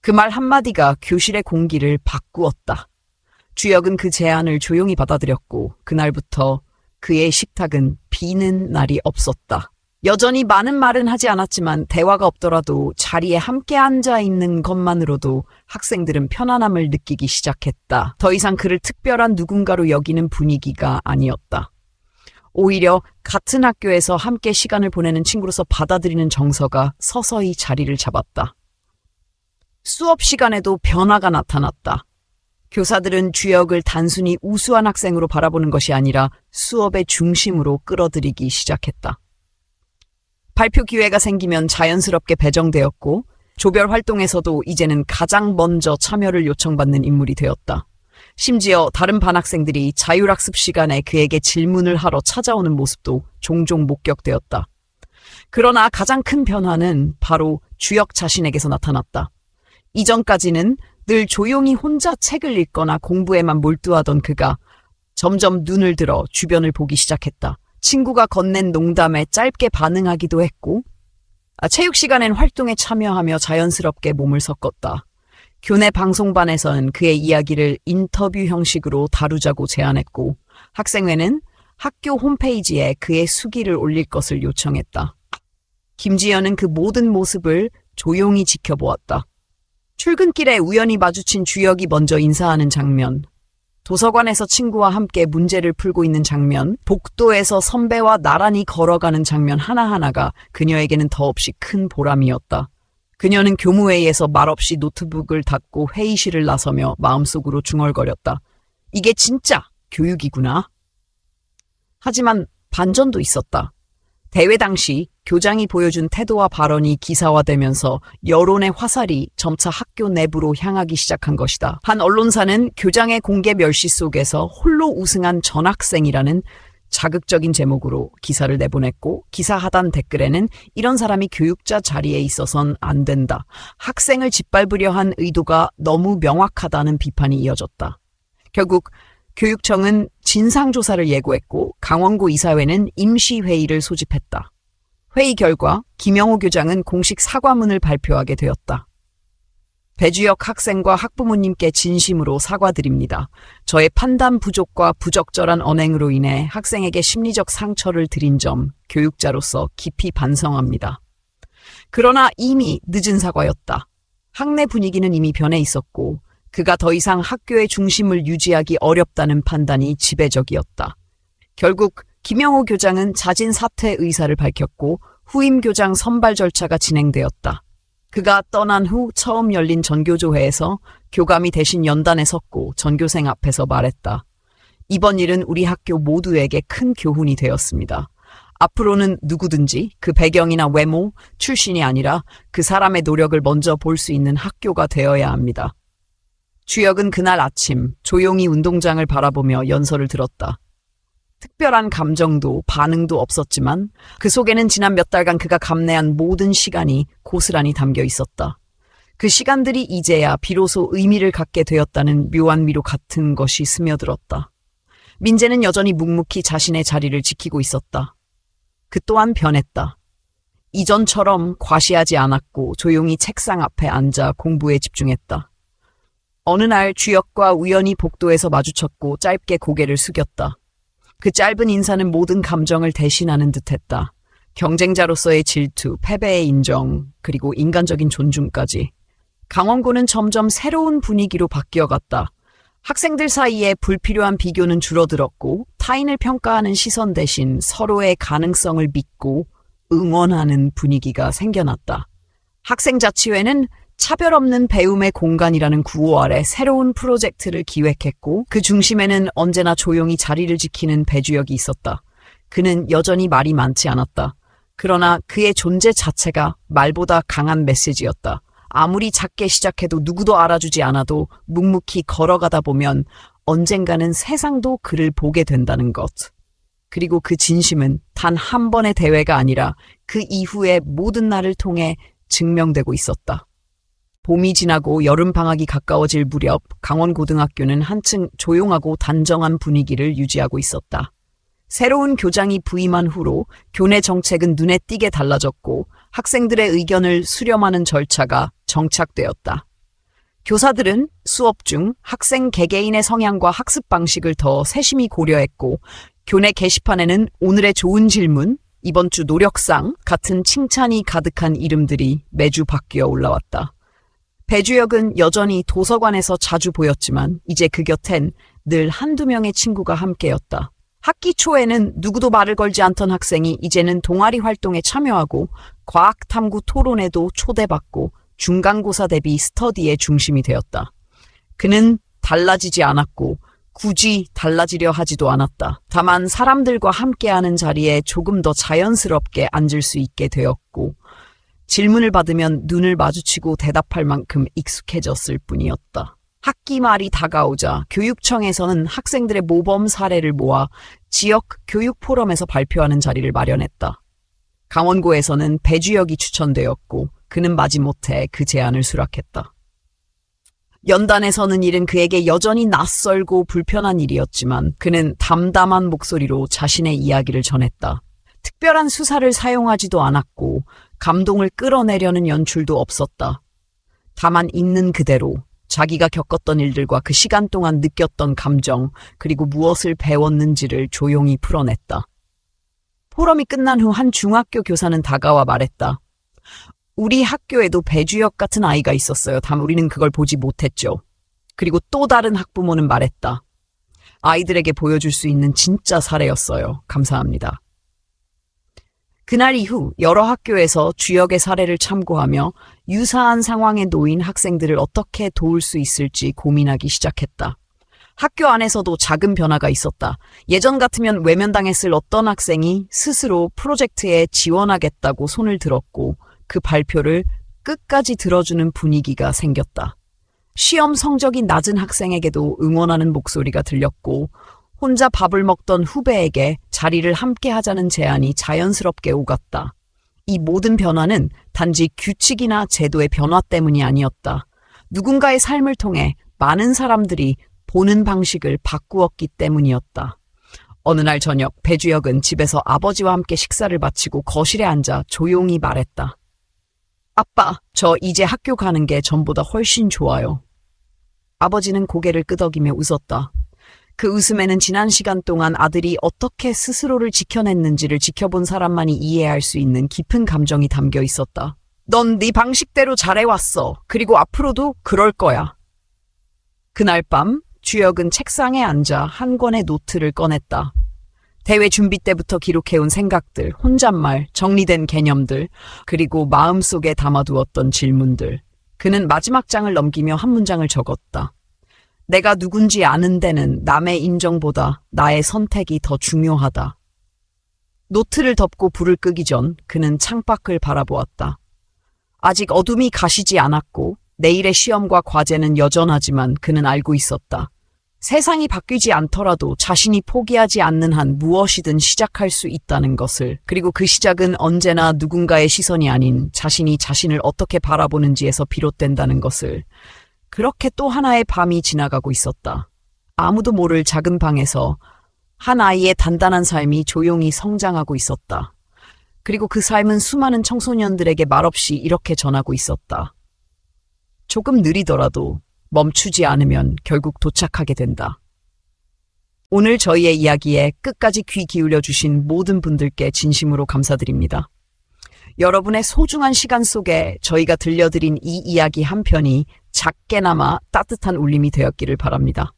그 말 한마디가 교실의 공기를 바꾸었다. 주혁은 그 제안을 조용히 받아들였고 그날부터 그의 식탁은 비는 날이 없었다. 여전히 많은 말은 하지 않았지만 대화가 없더라도 자리에 함께 앉아 있는 것만으로도 학생들은 편안함을 느끼기 시작했다. 더 이상 그를 특별한 누군가로 여기는 분위기가 아니었다. 오히려 같은 학교에서 함께 시간을 보내는 친구로서 받아들이는 정서가 서서히 자리를 잡았다. 수업 시간에도 변화가 나타났다. 교사들은 주혁을 단순히 우수한 학생으로 바라보는 것이 아니라 수업의 중심으로 끌어들이기 시작했다. 발표 기회가 생기면 자연스럽게 배정되었고 조별 활동에서도 이제는 가장 먼저 참여를 요청받는 인물이 되었다. 심지어 다른 반 학생들이 자율학습 시간에 그에게 질문을 하러 찾아오는 모습도 종종 목격되었다. 그러나 가장 큰 변화는 바로 주혁 자신에게서 나타났다. 이전까지는 늘 조용히 혼자 책을 읽거나 공부에만 몰두하던 그가 점점 눈을 들어 주변을 보기 시작했다. 친구가 건넨 농담에 짧게 반응하기도 했고 체육 시간엔 활동에 참여하며 자연스럽게 몸을 섞었다. 교내 방송반에서는 그의 이야기를 인터뷰 형식으로 다루자고 제안했고 학생회는 학교 홈페이지에 그의 수기를 올릴 것을 요청했다. 김지연은 그 모든 모습을 조용히 지켜보았다. 출근길에 우연히 마주친 주혁이 먼저 인사하는 장면, 도서관에서 친구와 함께 문제를 풀고 있는 장면, 복도에서 선배와 나란히 걸어가는 장면 하나하나가 그녀에게는 더없이 큰 보람이었다. 그녀는 교무회의에서 말없이 노트북을 닫고 회의실을 나서며 마음속으로 중얼거렸다. 이게 진짜 교육이구나. 하지만 반전도 있었다. 대회 당시 교장이 보여준 태도와 발언이 기사화되면서 여론의 화살이 점차 학교 내부로 향하기 시작한 것이다. 한 언론사는 교장의 공개 멸시 속에서 홀로 우승한 전학생이라는 자극적인 제목으로 기사를 내보냈고 기사 하단 댓글에는 이런 사람이 교육자 자리에 있어선 안 된다. 학생을 짓밟으려 한 의도가 너무 명확하다는 비판이 이어졌다. 결국 교육청은 진상조사를 예고했고 강원고 이사회는 임시회의를 소집했다. 회의 결과 김영호 교장은 공식 사과문을 발표하게 되었다. 배주혁 학생과 학부모님께 진심으로 사과드립니다. 저의 판단 부족과 부적절한 언행으로 인해 학생에게 심리적 상처를 드린 점 교육자로서 깊이 반성합니다. 그러나 이미 늦은 사과였다. 학내 분위기는 이미 변해 있었고 그가 더 이상 학교의 중심을 유지하기 어렵다는 판단이 지배적이었다. 결국 김영호 교장은 자진 사퇴 의사를 밝혔고 후임 교장 선발 절차가 진행되었다. 그가 떠난 후 처음 열린 전교조회에서 교감이 대신 연단에 섰고 전교생 앞에서 말했다. 이번 일은 우리 학교 모두에게 큰 교훈이 되었습니다. 앞으로는 누구든지 그 배경이나 외모, 출신이 아니라 그 사람의 노력을 먼저 볼 수 있는 학교가 되어야 합니다. 주혁은 그날 아침 조용히 운동장을 바라보며 연설을 들었다. 특별한 감정도 반응도 없었지만 그 속에는 지난 몇 달간 그가 감내한 모든 시간이 고스란히 담겨 있었다. 그 시간들이 이제야 비로소 의미를 갖게 되었다는 묘한 위로 같은 것이 스며들었다. 민재는 여전히 묵묵히 자신의 자리를 지키고 있었다. 그 또한 변했다. 이전처럼 과시하지 않았고 조용히 책상 앞에 앉아 공부에 집중했다. 어느 날 주역과 우연히 복도에서 마주쳤고 짧게 고개를 숙였다. 그 짧은 인사는 모든 감정을 대신하는 듯했다. 경쟁자로서의 질투, 패배의 인정, 그리고 인간적인 존중까지. 강원고는 점점 새로운 분위기로 바뀌어갔다. 학생들 사이에 불필요한 비교는 줄어들었고 타인을 평가하는 시선 대신 서로의 가능성을 믿고 응원하는 분위기가 생겨났다. 학생자치회는 차별 없는 배움의 공간이라는 구호 아래 새로운 프로젝트를 기획했고 그 중심에는 언제나 조용히 자리를 지키는 배주혁이 있었다. 그는 여전히 말이 많지 않았다. 그러나 그의 존재 자체가 말보다 강한 메시지였다. 아무리 작게 시작해도 누구도 알아주지 않아도 묵묵히 걸어가다 보면 언젠가는 세상도 그를 보게 된다는 것. 그리고 그 진심은 단 한 번의 대회가 아니라 그 이후의 모든 날을 통해 증명되고 있었다. 봄이 지나고 여름방학이 가까워질 무렵 강원고등학교는 한층 조용하고 단정한 분위기를 유지하고 있었다. 새로운 교장이 부임한 후로 교내 정책은 눈에 띄게 달라졌고 학생들의 의견을 수렴하는 절차가 정착되었다. 교사들은 수업 중 학생 개개인의 성향과 학습 방식을 더 세심히 고려했고 교내 게시판에는 오늘의 좋은 질문, 이번 주 노력상 같은 칭찬이 가득한 이름들이 매주 바뀌어 올라왔다. 배주혁은 여전히 도서관에서 자주 보였지만 이제 그 곁엔 늘 한두 명의 친구가 함께였다. 학기 초에는 누구도 말을 걸지 않던 학생이 이제는 동아리 활동에 참여하고 과학탐구 토론에도 초대받고 중간고사 대비 스터디의 중심이 되었다. 그는 달라지지 않았고 굳이 달라지려 하지도 않았다. 다만 사람들과 함께하는 자리에 조금 더 자연스럽게 앉을 수 있게 되었고 질문을 받으면 눈을 마주치고 대답할 만큼 익숙해졌을 뿐이었다. 학기 말이 다가오자 교육청에서는 학생들의 모범 사례를 모아 지역 교육 포럼에서 발표하는 자리를 마련했다. 강원고에서는 배주혁이 추천되었고 그는 마지못해 그 제안을 수락했다. 연단에서는 일은 그에게 여전히 낯설고 불편한 일이었지만 그는 담담한 목소리로 자신의 이야기를 전했다. 특별한 수사를 사용하지도 않았고 감동을 끌어내려는 연출도 없었다. 다만 있는 그대로 자기가 겪었던 일들과 그 시간 동안 느꼈던 감정 그리고 무엇을 배웠는지를 조용히 풀어냈다. 포럼이 끝난 후 한 중학교 교사는 다가와 말했다. 우리 학교에도 배주혁 같은 아이가 있었어요. 다만 우리는 그걸 보지 못했죠. 그리고 또 다른 학부모는 말했다. 아이들에게 보여줄 수 있는 진짜 사례였어요. 감사합니다. 그날 이후 여러 학교에서 주역의 사례를 참고하며 유사한 상황에 놓인 학생들을 어떻게 도울 수 있을지 고민하기 시작했다. 학교 안에서도 작은 변화가 있었다. 예전 같으면 외면당했을 어떤 학생이 스스로 프로젝트에 지원하겠다고 손을 들었고 그 발표를 끝까지 들어주는 분위기가 생겼다. 시험 성적이 낮은 학생에게도 응원하는 목소리가 들렸고 혼자 밥을 먹던 후배에게 자리를 함께 하자는 제안이 자연스럽게 오갔다. 이 모든 변화는 단지 규칙이나 제도의 변화 때문이 아니었다. 누군가의 삶을 통해 많은 사람들이 보는 방식을 바꾸었기 때문이었다. 어느 날 저녁 배주혁은 집에서 아버지와 함께 식사를 마치고 거실에 앉아 조용히 말했다. 아빠, 저 이제 학교 가는 게 전보다 훨씬 좋아요. 아버지는 고개를 끄덕이며 웃었다. 그 웃음에는 지난 시간 동안 아들이 어떻게 스스로를 지켜냈는지를 지켜본 사람만이 이해할 수 있는 깊은 감정이 담겨 있었다. 넌 네 방식대로 잘해왔어. 그리고 앞으로도 그럴 거야. 그날 밤 주혁은 책상에 앉아 한 권의 노트를 꺼냈다. 대회 준비 때부터 기록해온 생각들, 혼잣말, 정리된 개념들, 그리고 마음속에 담아두었던 질문들. 그는 마지막 장을 넘기며 한 문장을 적었다. 내가 누군지 아는 데는 남의 인정보다 나의 선택이 더 중요하다. 노트를 덮고 불을 끄기 전 그는 창밖을 바라보았다. 아직 어둠이 가시지 않았고 내일의 시험과 과제는 여전하지만 그는 알고 있었다. 세상이 바뀌지 않더라도 자신이 포기하지 않는 한 무엇이든 시작할 수 있다는 것을, 그리고 그 시작은 언제나 누군가의 시선이 아닌 자신이 자신을 어떻게 바라보는지에서 비롯된다는 것을. 그렇게 또 하나의 밤이 지나가고 있었다. 아무도 모를 작은 방에서 한 아이의 단단한 삶이 조용히 성장하고 있었다. 그리고 그 삶은 수많은 청소년들에게 말없이 이렇게 전하고 있었다. 조금 느리더라도 멈추지 않으면 결국 도착하게 된다. 오늘 저희의 이야기에 끝까지 귀 기울여 주신 모든 분들께 진심으로 감사드립니다. 여러분의 소중한 시간 속에 저희가 들려드린 이 이야기 한 편이 작게나마 따뜻한 울림이 되었기를 바랍니다.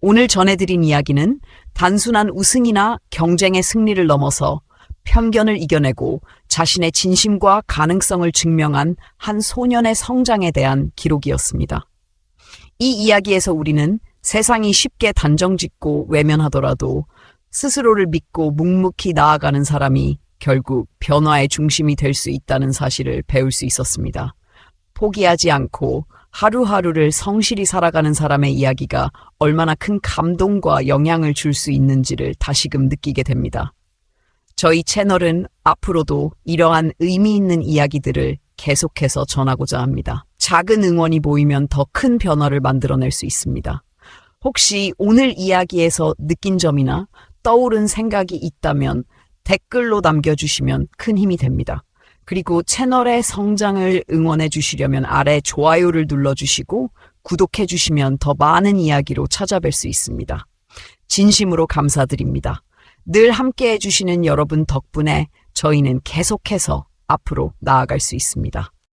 오늘 전해드린 이야기는 단순한 우승이나 경쟁의 승리를 넘어서 편견을 이겨내고 자신의 진심과 가능성을 증명한 한 소년의 성장에 대한 기록이었습니다. 이 이야기에서 우리는 세상이 쉽게 단정짓고 외면하더라도 스스로를 믿고 묵묵히 나아가는 사람이 결국 변화의 중심이 될 수 있다는 사실을 배울 수 있었습니다. 포기하지 않고 하루하루를 성실히 살아가는 사람의 이야기가 얼마나 큰 감동과 영향을 줄 수 있는지를 다시금 느끼게 됩니다. 저희 채널은 앞으로도 이러한 의미 있는 이야기들을 계속해서 전하고자 합니다. 작은 응원이 모이면 더 큰 변화를 만들어낼 수 있습니다. 혹시 오늘 이야기에서 느낀 점이나 떠오른 생각이 있다면 댓글로 남겨주시면 큰 힘이 됩니다. 그리고 채널의 성장을 응원해 주시려면 아래 좋아요를 눌러주시고 구독해 주시면 더 많은 이야기로 찾아뵐 수 있습니다. 진심으로 감사드립니다. 늘 함께 해주시는 여러분 덕분에 저희는 계속해서 앞으로 나아갈 수 있습니다.